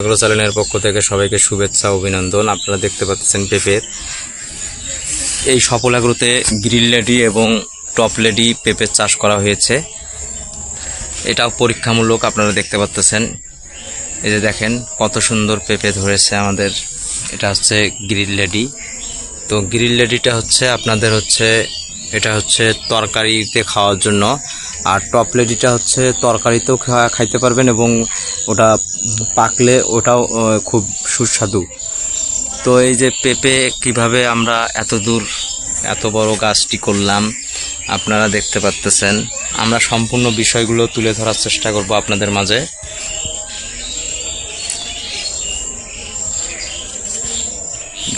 Agro চ্যানেলের পক্ষ থেকে সবাইকে শুভেচ্ছা অভিনন্দন। আপনারা দেখতে পাচ্ছেন পেঁপের এই সফল এগ্রোতে গ্রিল লেডি এবং টপ লেডি পেঁপের চাষ করা হয়েছে। এটাও পরীক্ষামূলক, আপনারা দেখতে পাচ্ছেন। এই যে দেখেন কত সুন্দর পেঁপে ধরেছে আমাদের। এটা হচ্ছে গ্রিল লেডি। তো গ্রিল লেডিটা হচ্ছে আপনাদের এটা হচ্ছে তরকারিতে খাওয়ার জন্য, আর টপ লেডিটা হচ্ছে তরকারিতেও খাইতে পারবেন এবং ওটা পাকলে ওটাও খুব সুস্বাদু। তো এই যে পেঁপে কিভাবে আমরা এত বড় গাছটি করলাম আপনারা দেখতে পাচ্ছেন। আমরা সম্পূর্ণ বিষয়গুলো তুলে ধরার চেষ্টা করব আপনাদের মাঝে।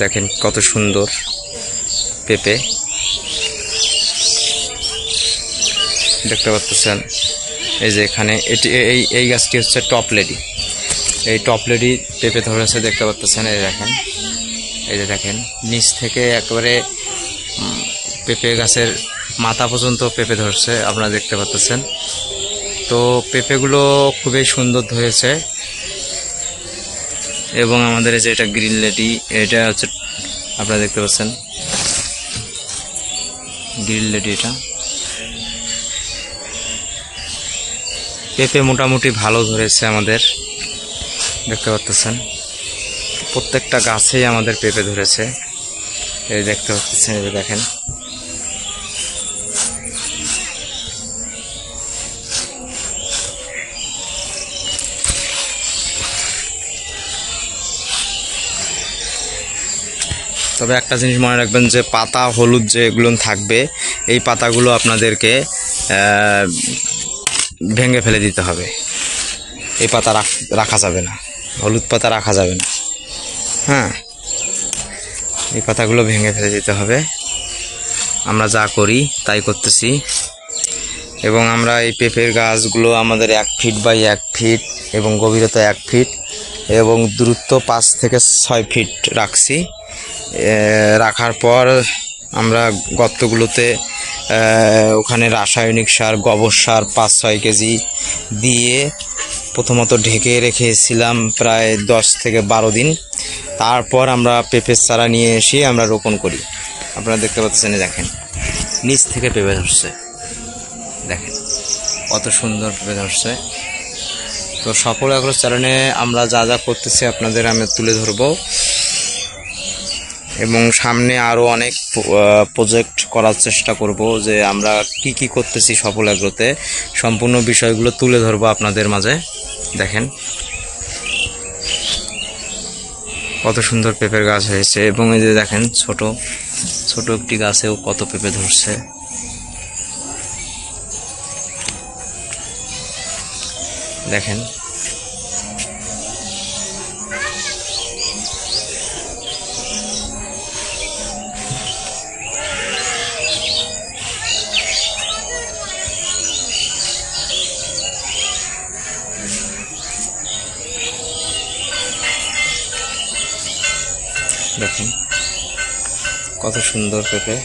দেখেন কত সুন্দর পেঁপে দেখতে পাচ্ছেন। এই যে এখানে এই গাছটি হচ্ছে টপ লেডি। এই টপ লেডি পেঁপে ধরেছে দেখতে পাচ্ছেন। এই যে দেখেন নিচ থেকে একেবারে পেঁপে গাছের মাথা পর্যন্ত পেঁপে ধরছে, আপনারা দেখতে পাচ্ছেন। তো পেঁপেগুলো খুবই সুন্দর ধরেছে। এবং আমাদের এই যে এটা গ্রিন লেডি, এটা হচ্ছে আপনারা দেখতে পাচ্ছেন গ্রিন লেডি। এটা পেঁপে মোটামুটি ভালো ধরেছে আমাদের, দেখতে পাচ্ছেন। প্রত্যেকটা গাছেই আমাদের পেঁপে ধরেছে, এই দেখতে পাচ্ছেন। এই দেখেন তবে একটা জিনিস মনে রাখবেন যে পাতা হলুদ যেগুলো থাকবে, এই পাতাগুলো আপনাদেরকে ভেঙে ফেলে দিতে হবে। এই পাতা রাখা যাবে না, হলুদ পাতা রাখা যাবে না। হ্যাঁ, এই পাতাগুলো ভেঙে ফেলে দিতে হবে। আমরা যা করি তাই করতেছি। এবং আমরা এই পেঁপের গাছগুলো আমাদের 1 ফিট বাই 1 ফিট এবং গভীরতা 1 ফিট এবং দূরত্ব 5 থেকে 6 ফিট রাখছি। রাখার পর আমরা গর্তগুলোতে ওখানে রাসায়নিক সার, গোবর সার 5-6 কেজি দিয়ে প্রথমত ঢেকে রেখেছিলাম প্রায় 10 থেকে 12 দিন। তারপর আমরা পেঁপের চারা নিয়ে এসে আমরা রোপণ করি। আপনারা দেখতে পাচ্ছেন, দেখেন নিচ থেকে পেঁপে ধরছে, দেখেন কত সুন্দর পেঁপে ধরছে। তো সফল এগ্রো চ্যানেলে আমরা যা যা করতেছি আপনাদের আমি তুলে ধরবো এবং সামনে আরও অনেক প্রজেক্ট করার চেষ্টা করব, যে আমরা কি করতেছি সফল এগ্রোতে সম্পূর্ণ বিষয়গুলো তুলে ধরবো আপনাদের মাঝে। দেখেন কত সুন্দর পেঁপের গাছ হয়েছে। এবং এই যে দেখেন ছোট একটি গাছেও কত পেঁপে ধরছে। দেখেন দেখুন কত সুন্দর পেঁপে।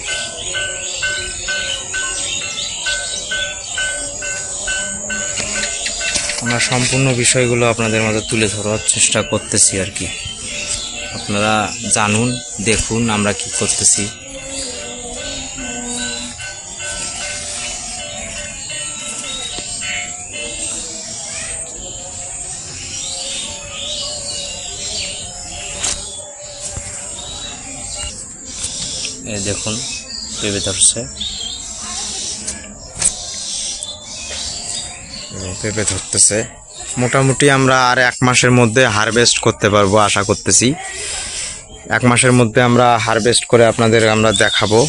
আমরা সম্পূর্ণ বিষয়গুলো আপনাদের মাঝে তুলে ধরার চেষ্টা করতেছি আর কি। আপনারা জানুন, দেখুন আমরা কি করতেছি। এই দেখুন পেঁপে ধরছে, পেঁপে ধরতেছে। মোটামুটি আমরা আর 1 মাসের মধ্যে হারভেস্ট করতে পারবো আশা করতেছি। 1 মাসের মধ্যে আমরা হারভেস্ট করে আপনাদের আমরা দেখাবো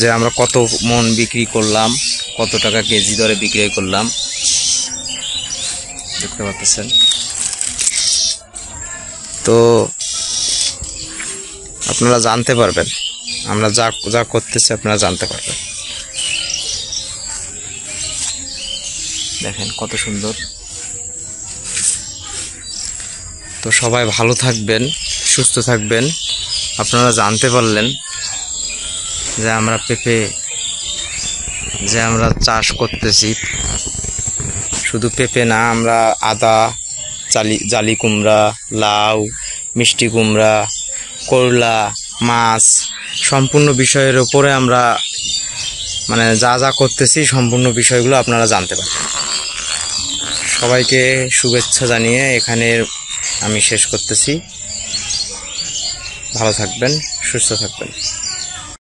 যে আমরা কত মন বিক্রি করলাম, কত টাকা কেজি দরে বিক্রি করলাম, দেখতে পাচ্ছেন। তো আপনারা জানতে পারবেন, আমরা যা করতেছি আপনারা জানতে পারবেন। দেখেন কত সুন্দর। তো সবাই ভালো থাকবেন, সুস্থ থাকবেন। আপনারা জানতে পারলেন যে আমরা পেঁপে যে আমরা চাষ করতেছি, শুধু পেঁপে না, আমরা আদা, জালি কুমড়া, লাউ, মিষ্টি কুমড়া, করলা, মাছ সম্পূর্ণ বিষয়ের ওপরে আমরা মানে যা যা করতেছি সম্পূর্ণ বিষয়গুলো আপনারা জানতে পারবেন। সবাইকে শুভেচ্ছা জানিয়ে এখানে আমি শেষ করতেছি। ভালো থাকবেন, সুস্থ থাকবেন।